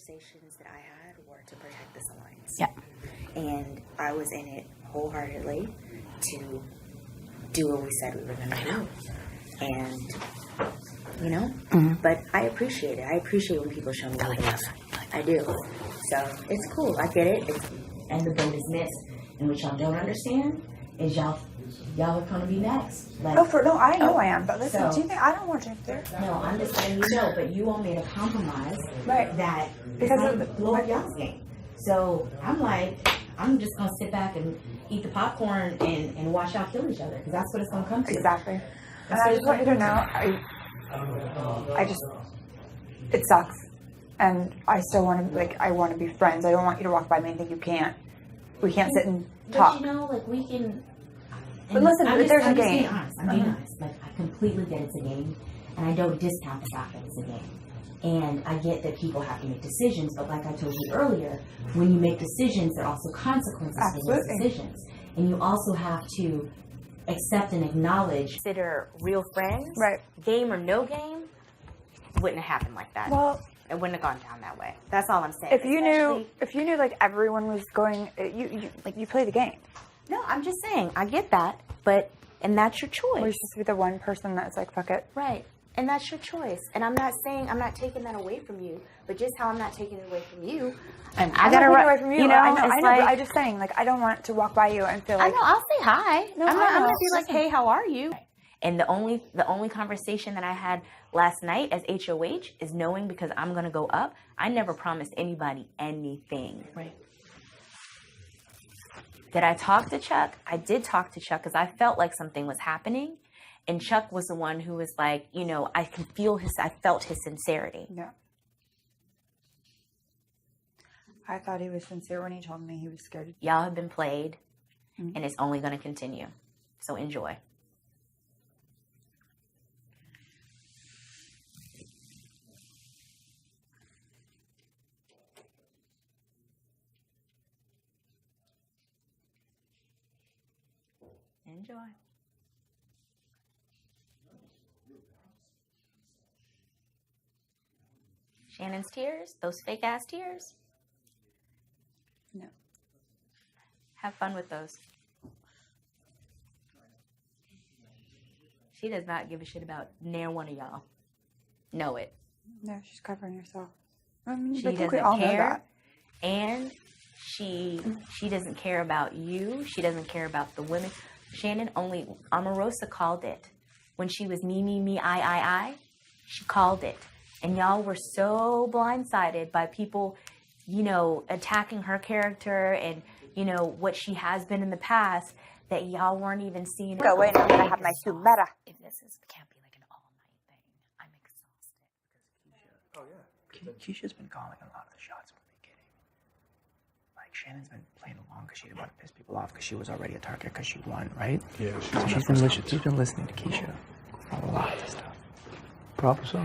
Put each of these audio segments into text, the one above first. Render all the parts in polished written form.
conversations that I had were to protect this alliance. Yeah. And I was in it wholeheartedly to do what we said we were going to do. And, you know, but I appreciate it. I appreciate when people show me the love. I do. So it's cool. I get it. And the boat is missed. And what y'all don't understand is y'all are going to be next. Like, I know I am. But listen, do you think I don't want to there? No, I'm just letting you know. But you all made a compromise that because of the blow up y'all's game. So I'm like, I'm just going to sit back and eat the popcorn and watch y'all kill each other. Because that's what it's going to come to. Exactly. And I just want you to know, it sucks. And I still want to, I want to be friends. I don't want you to walk by me and think we can't sit and talk. But you know, we can. But listen, there's a game. I'm being honest. Like, I completely get it's a game. And I don't discount the fact that it's a game. And I get that people have to make decisions. But like I told you earlier, when you make decisions, there are also consequences for those decisions. And you also have to accept and acknowledge, consider real friends, right? Game or no game, wouldn't have happened like that. Well, it wouldn't have gone down that way. That's all I'm saying. If you knew, like everyone was going, you play the game. No, I'm just saying, I get that, and that's your choice. We're supposed to be the one person that's like, fuck it. Right. And that's your choice. And I'm not saying, I'm not taking that away from you, but just how I'm not taking it away from you. And I got to take it away from you. I know, but I'm just saying, I don't want to walk by you and feel like. I know, I'll say hi. No, I'm not going to be like, hey, how are you? And the only conversation that I had last night as HOH is knowing, because I'm going to go up, I never promised anybody anything. Right. Did I talk to Chuck? I did talk to Chuck because I felt like something was happening. And Chuck was the one who was like, I felt his sincerity. Yeah. I thought he was sincere when he told me he was scared. Y'all have been played, and it's only going to continue. So enjoy. Enjoy. Shannon's tears? Those fake ass tears? No. Have fun with those. She does not give a shit about near one of y'all. Know it. No, she's covering herself. I mean, she doesn't care. And she doesn't care about you. She doesn't care about the women. Shannon Omarosa called it. When she was me, I. She called it. And y'all were so blindsided by people, attacking her character and, what she has been in the past, that y'all weren't even seeing. Go away now that I have my Sumera. If this can't be like an all-night thing, I'm exhausted. Oh, yeah. Keisha's been calling a lot of the shots from the beginning. Like, Shannon's been playing along because she didn't want to piss people off because she was already a target because she won, right? Yeah. So she's been listening to Keisha on a lot of this stuff. Probably so.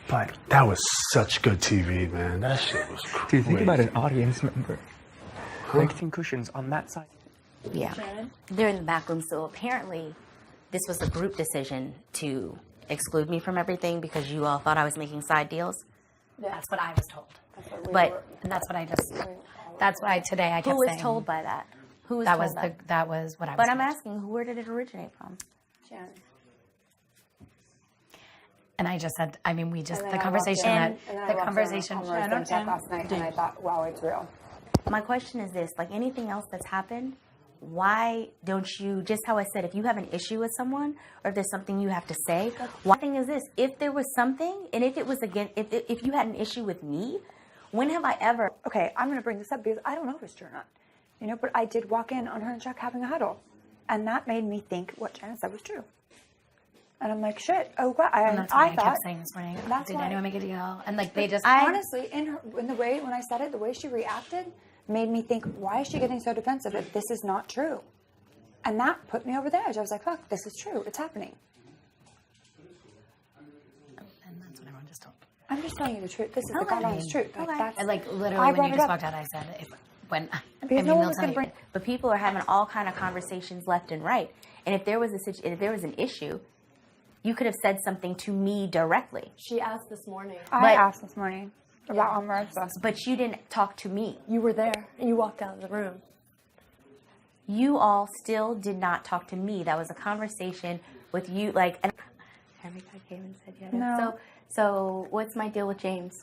But that was such good TV, man. That shit was crazy. Dude, think about an audience member. 19 cushions on that side. Yeah. They're in the back room, so apparently this was a group decision to exclude me from everything because you all thought I was making side deals. Yeah. That's what I was told. And that's what I today I kept saying. Who was told by that? Who was that told was that? That was what I was But told. I'm asking, where did it originate from? Shannon. And I just said, the conversation conversation. last night, and I thought, wow, it's real. My question is this, like anything else that's happened, why don't you, just how I said, if you have an issue with someone, or if there's something you have to say, one thing is this, if there was something, and if it was, again, if you had an issue with me, when have I ever... Okay, I'm going to bring this up because I don't know if it's true or not. But I did walk in on her and Chuck having a huddle. And that made me think what Shannon said was true. And I'm like, shit. Oh, God. And that's what I kept saying this morning. Did anyone make a deal? And they just... Honestly, in the way, when I said it, the way she reacted made me think, why is she getting so defensive if this is not true? And that put me over the edge. I was like, fuck, this is true. It's happening. And that's what everyone just told. I'm just telling you the truth. This is the God honest truth. Literally, when you just walked out, I said, But people are having all kind of conversations left and right. And if there was an issue, You could have said something to me directly. She asked this morning. I asked this morning about Omarosa. But you didn't talk to me. You were there, and you walked out of the room. You all still did not talk to me. That was a conversation with you. Like, and every guy came and said, yeah. No. So what's my deal with James?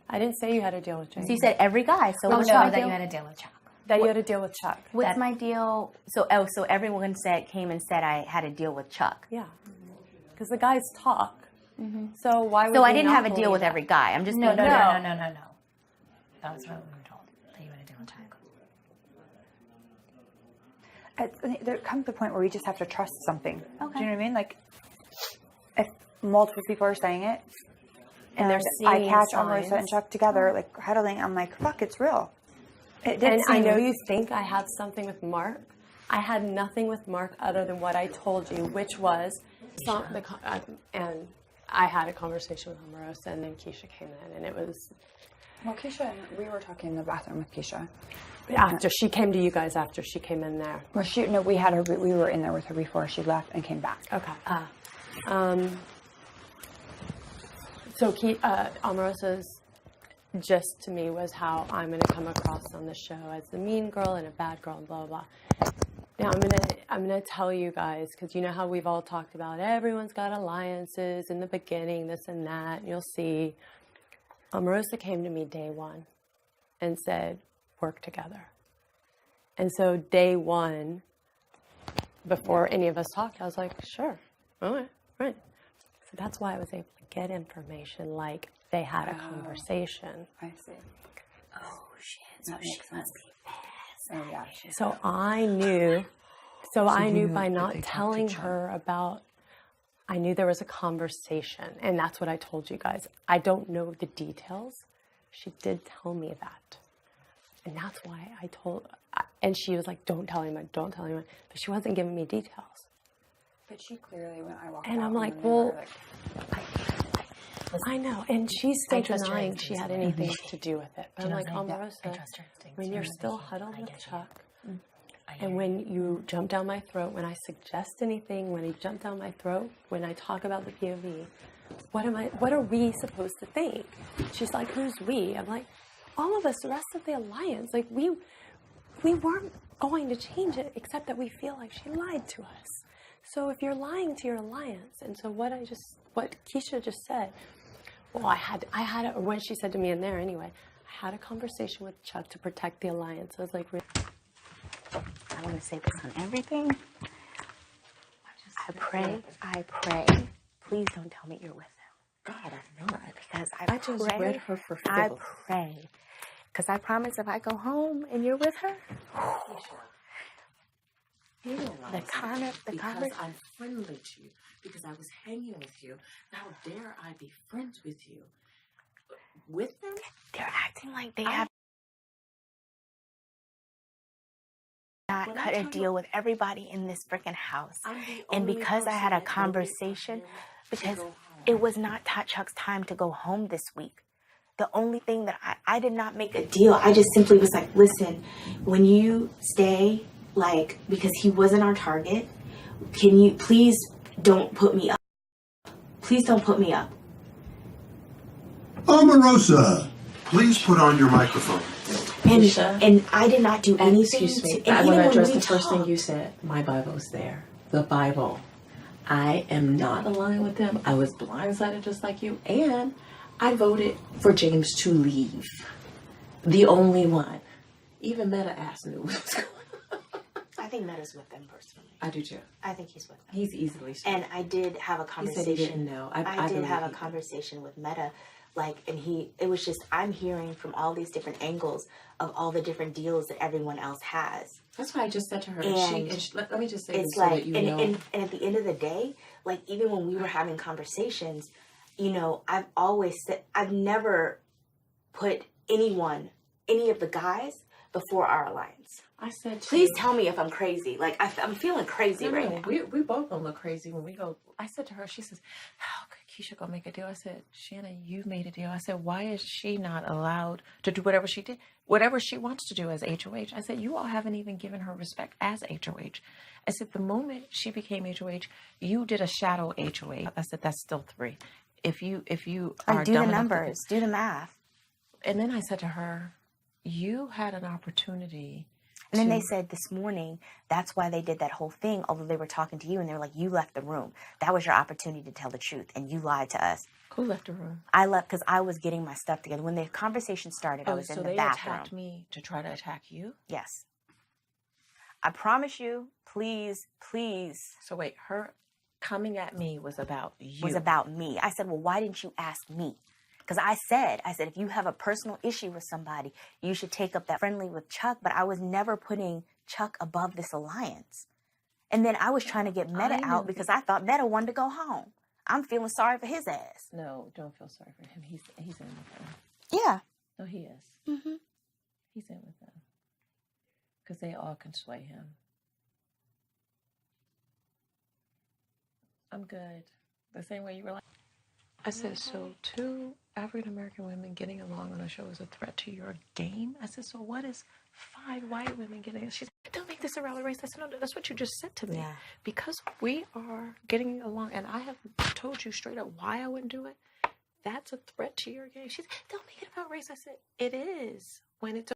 I didn't say you had to deal with James. So you said every guy. So Well, what's no, my that deal? you had to deal with Chuck. That you had to deal with Chuck. What's my deal? So everyone came and said I had to deal with Chuck. Yeah. Because the guys talk. So why would So I we didn't not have a deal believe with that? every guy. I'm just No. being clear. That was what we were told. That you had to deal with Chuck. There comes a point where we just have to trust something. Okay. Do you know what I mean? Like, if multiple people are saying it, and they're I seeing catch signs. Omarosa and Chuck together, like huddling, I'm like, fuck, it's real. It did And I seem- know you think I had something with Mark. I had nothing with Mark other than what I told you, which was and I had a conversation with Omarosa, and then Keisha came in, and it was Well, Keisha, we were talking in the bathroom with Keisha. after she came to you guys after she came in there. Well, we had her. We were in there with her before she left and came back. Okay. So Omarosa's gist to me was how I'm going to come across on the show as the mean girl and a bad girl and blah, blah, blah. Now I'm gonna tell you guys, because you know how we've all talked about everyone's got alliances in the beginning, this and that, and you'll see. Omarosa came to me day one and said, work together. And so day one, before any of us talked, I was like, sure, all right. So that's why I was able to get information, like they had a conversation. I see. Oh shit! So she must be fast. Oh yeah. So I knew by that not they talked to telling Chuck? her about, I knew there was a conversation, and that's what I told you guys. I don't know the details. She did tell me that. And that's why I told, and she was like, don't tell anyone, don't tell anyone. But she wasn't giving me details. But she clearly, when I walked And out, I'm like, when they were, well, I know. And she's still I trust your denying she had anything to do with it. But I'm like, Omarosa, trust her instincts. when you're still huddled with Chuck, and when you jump down my throat, when I suggest anything, when you jump down my throat, when I talk about the POV, what are we supposed to think? She's like, who's we? I'm like, all of us, the rest of the alliance. Like, we weren't going to change it, except that we feel like she lied to us. So if you're lying to your alliance, and so what Keisha just said, well, I had when she said to me in there anyway, I had a conversation with Chuck to protect the alliance. I was like, I want to say this on everything. I pray. Please don't tell me you're with him. God, I'm not. Because I just read her for I filth. pray. Because I promise if I go home and you're with her, You realize the because I'm friendly to you, because I was hanging with you, how dare I be friends with you? With them? they're acting like they have not When I cut a tell you- deal with everybody in this freaking house. I'm the And only because I had a person that voted for conversation, him to because go home. it was not Chuck's time to go home this week. The only thing that I did not make a deal. I just simply was like, listen, when you stay, like, because he wasn't our target, can you please don't put me up? Please don't put me up. Omarosa, please put on your microphone. Keisha, And I did not do anything excuse me, to, and I even want to when address we the first thing talked- you said. My Bible's there. The Bible. I am not aligned with them. I was blindsided just like you. And I voted for James to leave. The only one. Even Meta asked me what was going on. I think Meta's with them personally. I do too. I think he's with them. He's easily swayed. And I did have a He conversation. said he didn't know. I did believe have a he did. conversation with Meta, like, and it was just, I'm hearing from all these different angles of all the different deals that everyone else has. That's why I just said to her, And let me just say It's this like, so that you know. and at the end of the day, like, even when we were having conversations, you know, I've always said, I've never put any of the guys before our alliance. I said, to Please you- tell me if I'm crazy. Like, I'm feeling crazy No, right no, now. we both gonna look crazy when we go. I said to her, she says, how could Keisha gonna make a deal. I said, Shannon, you made a deal. I said, why is she not allowed to do whatever she did, whatever she wants to do as HOH? I said, you all haven't even given her respect as HOH. I said, the moment she became HOH, you did a shadow HOH. I said, that's still 3. If you are Like, do dumb the enough to numbers, do the math. And then I said to her, you had an opportunity. And then they said this morning, that's why they did that whole thing, although they were talking to you, and they were like, you left the room. That was your opportunity to tell the truth, and you lied to us. Who left the room? I left because I was getting my stuff together. When the conversation started, I was in the bathroom. So they attacked me to try to attack you? Yes. I promise you, please, please. So wait, her coming at me was about you. Was about me. I said, well, why didn't you ask me? Because I said, if you have a personal issue with somebody, you should take up that friendly with Chuck. But I was never putting Chuck above this alliance. And then I was trying to get Meta out because I thought Meta wanted to go home. I'm feeling sorry for his ass. No, don't feel sorry for him. He's in with them. Yeah. No, he is. Mm-hmm. He's in with them. Because they all can sway him. I'm good. The same way you were like. I said, so 2 African-American women getting along on a show is a threat to your game? I said, so what is 5 white women getting? She said, don't make this around the race. I said, no, that's what you just said to me. Yeah. Because we are getting along, and I have told you straight up why I wouldn't do it. That's a threat to your game. She said, don't make it about race. I said, it is when it's